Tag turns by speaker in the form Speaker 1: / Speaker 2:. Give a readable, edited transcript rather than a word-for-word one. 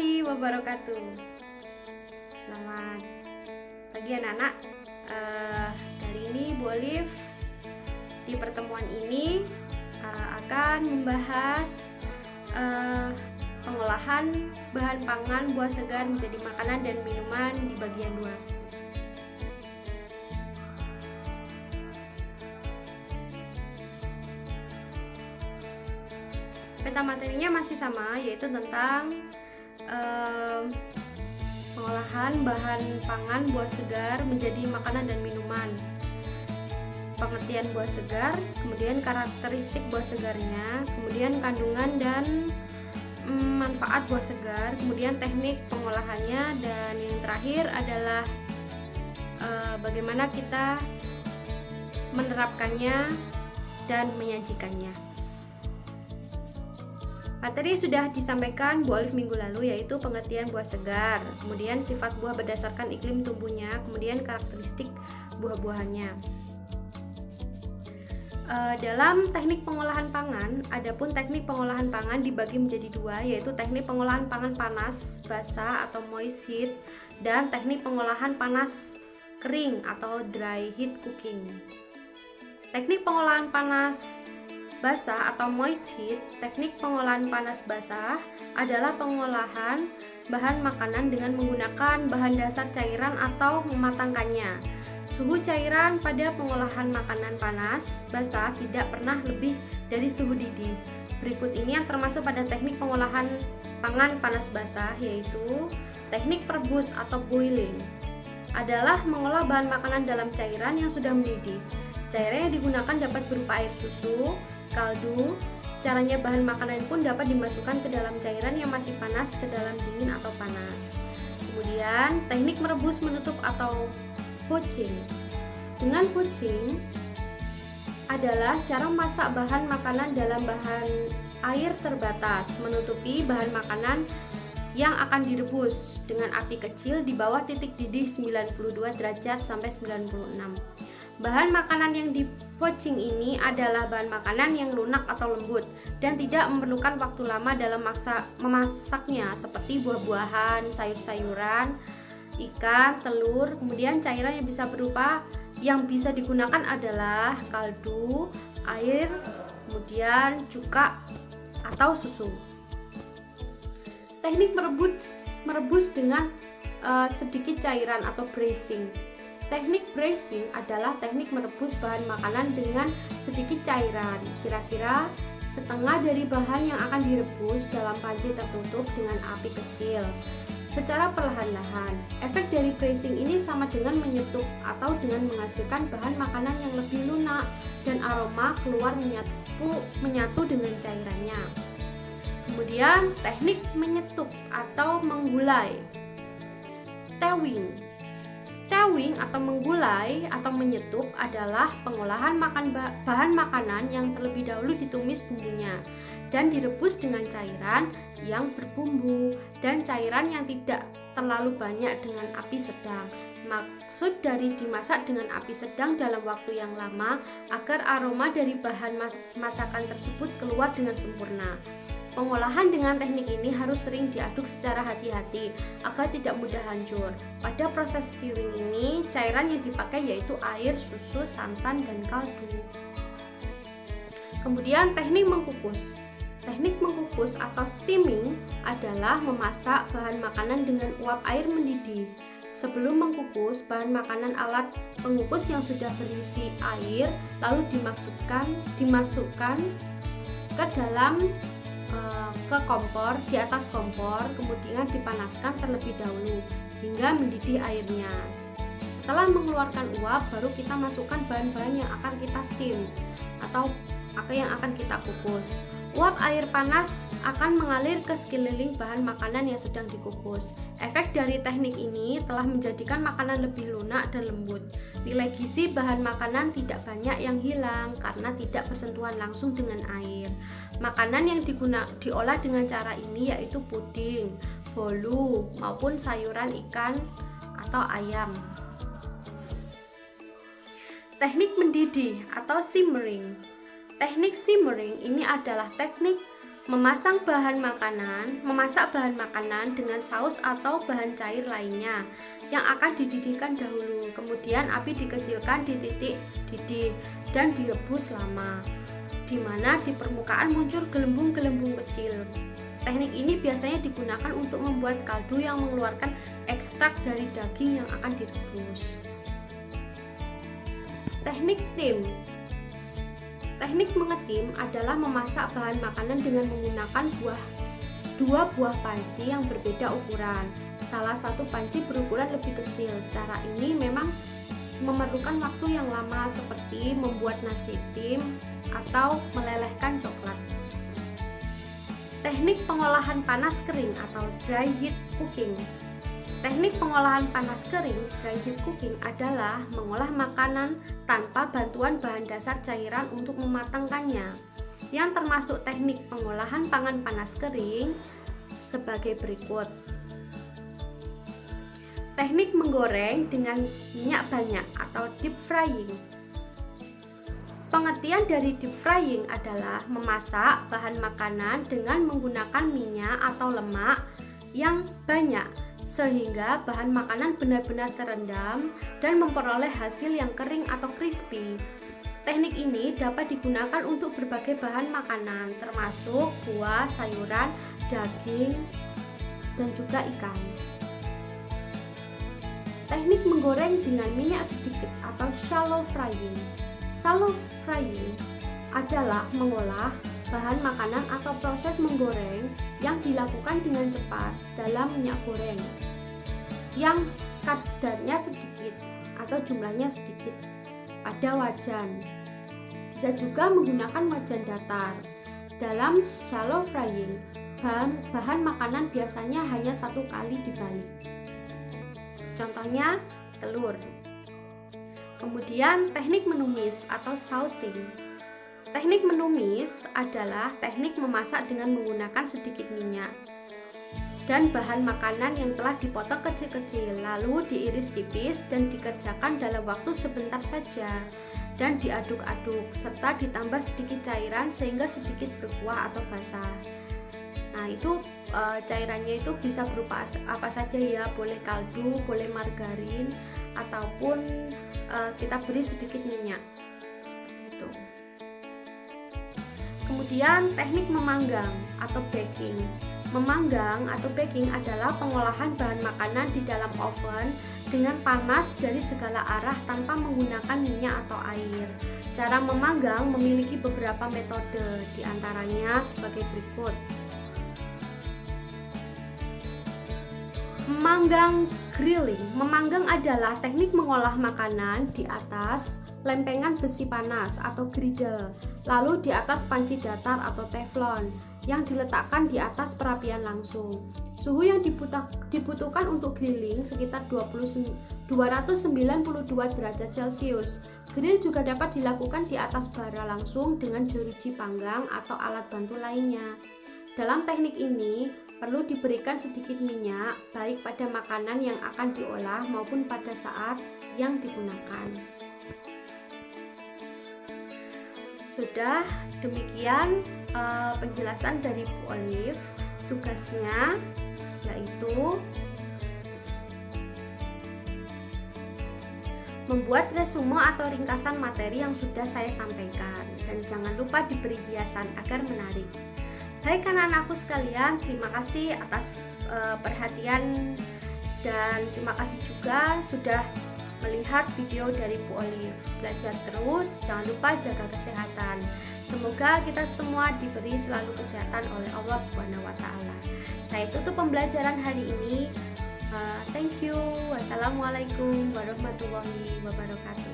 Speaker 1: warahmatullahi wabarakatuh. Selamat pagi anak-anak. Kali ini Bu Olive di pertemuan ini akan membahas pengolahan bahan pangan buah segar menjadi makanan dan minuman di bagian 2. Peta materinya masih sama, yaitu tentang pengolahan bahan pangan buah segar menjadi makanan dan minuman. Pengertian buah segar, kemudian karakteristik buah segarnya, kemudian kandungan dan manfaat buah segar, kemudian teknik pengolahannya, dan yang terakhir adalah bagaimana kita menerapkannya dan menyajikannya. Materi sudah disampaikan Bu Olive minggu lalu, yaitu pengertian buah segar, kemudian sifat buah berdasarkan iklim tumbuhnya, kemudian karakteristik buah-buahannya. Dalam teknik pengolahan pangan, adapun teknik pengolahan pangan dibagi menjadi 2, yaitu teknik pengolahan pangan panas basah atau moist heat dan teknik pengolahan panas kering atau dry heat cooking. Teknik pengolahan panas basah atau moist heat, teknik pengolahan panas basah adalah pengolahan bahan makanan dengan menggunakan bahan dasar cairan atau mematangkannya. Suhu cairan pada pengolahan makanan panas basah tidak pernah lebih dari suhu didih. Berikut ini yang termasuk pada teknik pengolahan pangan panas basah, yaitu teknik perebus atau boiling. Adalah mengolah bahan makanan dalam cairan yang sudah mendidih. Cairan yang digunakan dapat berupa air susu, kaldu. Caranya bahan makanan pun dapat dimasukkan ke dalam cairan yang masih panas ke dalam dingin atau panas. Kemudian teknik merebus menutup atau poaching. Dengan poaching adalah cara masak bahan makanan dalam bahan air terbatas, menutupi bahan makanan yang akan direbus dengan api kecil di bawah titik didih 92 derajat sampai 96. Bahan makanan yang di-poaching ini adalah bahan makanan yang lunak atau lembut dan tidak memerlukan waktu lama dalam memasaknya, seperti buah-buahan, sayur-sayuran, ikan, telur. Kemudian cairan yang bisa digunakan adalah kaldu, air, kemudian cuka atau susu. Teknik merebus dengan sedikit cairan atau braising. Teknik braising adalah teknik merebus bahan makanan dengan sedikit cairan, kira-kira setengah dari bahan yang akan direbus dalam panci tertutup dengan api kecil secara perlahan-lahan. Efek dari braising ini sama dengan menyetup atau dengan menghasilkan bahan makanan yang lebih lunak dan aroma keluar menyatu dengan cairannya. Kemudian teknik menyetup atau menggulai, stewing. Stewing atau menggulai atau menyetup adalah pengolahan bahan makanan yang terlebih dahulu ditumis bumbunya dan direbus dengan cairan yang berbumbu dan cairan yang tidak terlalu banyak dengan api sedang. Maksud dari dimasak dengan api sedang dalam waktu yang lama agar aroma dari bahan masakan tersebut keluar dengan sempurna. Pengolahan dengan teknik ini harus sering diaduk secara hati-hati agar tidak mudah hancur. Pada proses stewing ini, cairan yang dipakai yaitu air, susu, santan, dan kaldu. Kemudian teknik mengkukus. Teknik mengkukus atau steaming adalah memasak bahan makanan dengan uap air mendidih. Sebelum mengkukus, bahan makanan alat pengukus yang sudah berisi air lalu dimasukkan ke dalam kompor, di atas kompor, kemudian dipanaskan terlebih dahulu hingga mendidih airnya. Setelah mengeluarkan uap, baru kita masukkan bahan-bahan yang akan kita steam atau yang akan kita kukus. Uap air panas akan mengalir ke sekeliling bahan makanan yang sedang dikukus. Efek dari teknik ini telah menjadikan makanan lebih lunak dan lembut. Nilai gizi bahan makanan tidak banyak yang hilang karena tidak bersentuhan langsung dengan air. Makanan yang diolah dengan cara ini yaitu puding, bolu, maupun sayuran ikan atau ayam. Teknik mendidih atau simmering. Teknik simmering ini adalah teknik Memasak bahan makanan dengan saus atau bahan cair lainnya yang akan dididihkan dahulu. Kemudian api dikecilkan di titik didih dan direbus lama, di mana di permukaan muncul gelembung-gelembung kecil. Teknik ini biasanya digunakan untuk membuat kaldu yang mengeluarkan ekstrak dari daging yang akan direbus. Teknik tim. Teknik mengetim adalah memasak bahan makanan dengan menggunakan dua buah panci yang berbeda ukuran. Salah satu panci berukuran lebih kecil. Cara ini memang memerlukan waktu yang lama, seperti membuat nasi tim atau melelehkan coklat. Teknik pengolahan panas kering atau dry heat cooking. Teknik pengolahan panas kering dry heat cooking adalah mengolah makanan tanpa bantuan bahan dasar cairan untuk mematangkannya, yang termasuk teknik pengolahan pangan panas kering sebagai berikut. Teknik menggoreng dengan minyak banyak atau deep frying. Pengertian dari deep frying adalah memasak bahan makanan dengan menggunakan minyak atau lemak yang banyak sehingga bahan makanan benar-benar terendam dan memperoleh hasil yang kering atau crispy. Teknik ini dapat digunakan untuk berbagai bahan makanan termasuk buah, sayuran, daging, dan juga ikan. Teknik menggoreng dengan minyak sedikit atau shallow frying. Shallow frying adalah mengolah bahan makanan atau proses menggoreng yang dilakukan dengan cepat dalam minyak goreng yang kadarnya sedikit atau jumlahnya sedikit pada wajan. Bisa juga menggunakan wajan datar. Dalam shallow frying, bahan makanan biasanya hanya satu kali dibalik. Contohnya telur. Kemudian teknik menumis atau sauteing. Teknik menumis adalah teknik memasak dengan menggunakan sedikit minyak dan bahan makanan yang telah dipotong kecil-kecil, lalu diiris tipis dan dikerjakan dalam waktu sebentar saja dan diaduk-aduk serta ditambah sedikit cairan sehingga sedikit berkuah atau basah. Nah, itu cairannya itu bisa berupa apa saja ya, boleh kaldu, boleh margarin, ataupun kita beri sedikit minyak. Seperti itu. Kemudian teknik memanggang atau baking. Memanggang atau baking adalah pengolahan bahan makanan di dalam oven dengan panas dari segala arah tanpa menggunakan minyak atau air. Cara memanggang memiliki beberapa metode, diantaranya sebagai berikut. Memanggang grilling. Memanggang adalah teknik mengolah makanan di atas lempengan besi panas atau griddle, lalu di atas panci datar atau teflon yang diletakkan di atas perapian langsung. Suhu yang dibutuhkan untuk grilling sekitar 292 derajat Celcius. Grill juga dapat dilakukan di atas bara langsung dengan jeruji panggang atau alat bantu lainnya. Dalam teknik ini perlu diberikan sedikit minyak baik pada makanan yang akan diolah maupun pada saat yang digunakan. Sudah demikian penjelasan dari Bu Olive. Tugasnya yaitu membuat resume atau ringkasan materi yang sudah saya sampaikan, dan jangan lupa diberi hiasan agar menarik. Baik anak-anakku sekalian, terima kasih atas perhatian dan terima kasih juga sudah melihat video dari Bu Olive. Belajar terus, jangan lupa jaga kesehatan. Semoga kita semua diberi selalu kesehatan oleh Allah Subhanahu wa Ta'ala. Saya tutup pembelajaran hari ini. Thank you. Wassalamualaikum warahmatullahi wabarakatuh.